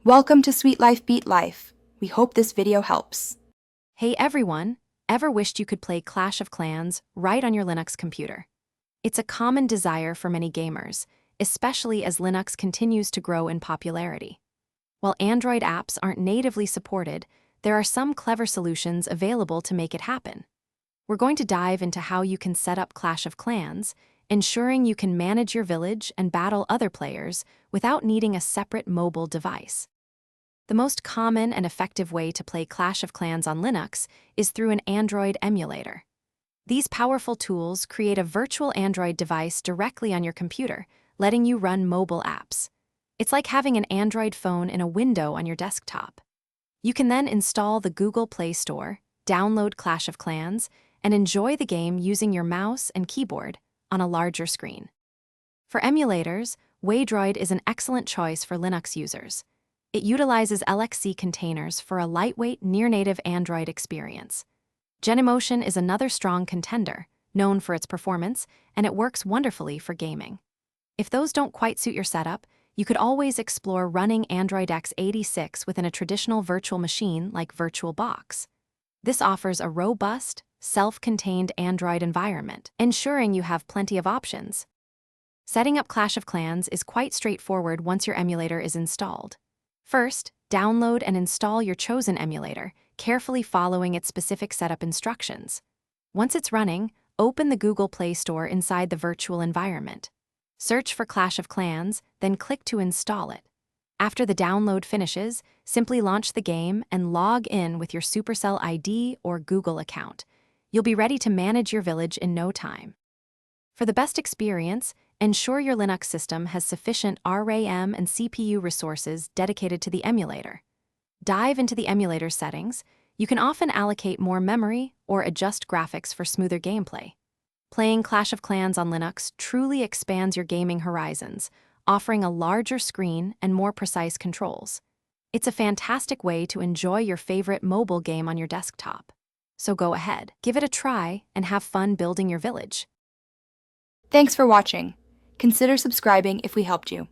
Welcome to Sweet Life Beat Life. We hope this video helps. Hey everyone, ever wished you could play Clash of Clans right on your Linux computer? It's a common desire for many gamers, especially as Linux continues to grow in popularity. While Android apps aren't natively supported, there are some clever solutions available to make it happen. We're going to dive into how you can set up Clash of Clans, ensuring you can manage your village and battle other players without needing a separate mobile device. The most common and effective way to play Clash of Clans on Linux is through an Android emulator. These powerful tools create a virtual Android device directly on your computer, letting you run mobile apps. It's like having an Android phone in a window on your desktop. You can then install the Google Play Store, download Clash of Clans, and enjoy the game using your mouse and keyboard on a larger screen. For emulators, Waydroid is an excellent choice for Linux users. It utilizes LXC containers for a lightweight, near-native Android experience. Genymotion is another strong contender, known for its performance, and it works wonderfully for gaming. If those don't quite suit your setup, you could always explore running Android x86 within a traditional virtual machine like VirtualBox. This offers a robust, self-contained Android environment, ensuring you have plenty of options. Setting up Clash of Clans is quite straightforward once your emulator is installed. First, download and install your chosen emulator, carefully following its specific setup instructions. Once it's running, open the Google Play Store inside the virtual environment. Search for Clash of Clans, then click to install it. After the download finishes, simply launch the game and log in with your Supercell ID or Google account. You'll be ready to manage your village in no time. For the best experience, ensure your Linux system has sufficient RAM and CPU resources dedicated to the emulator. Dive into the emulator settings. You can often allocate more memory or adjust graphics for smoother gameplay. Playing Clash of Clans on Linux truly expands your gaming horizons, offering a larger screen and more precise controls. It's a fantastic way to enjoy your favorite mobile game on your desktop. So go ahead, give it a try, and have fun building your village. Thanks for watching. Consider subscribing if we helped you.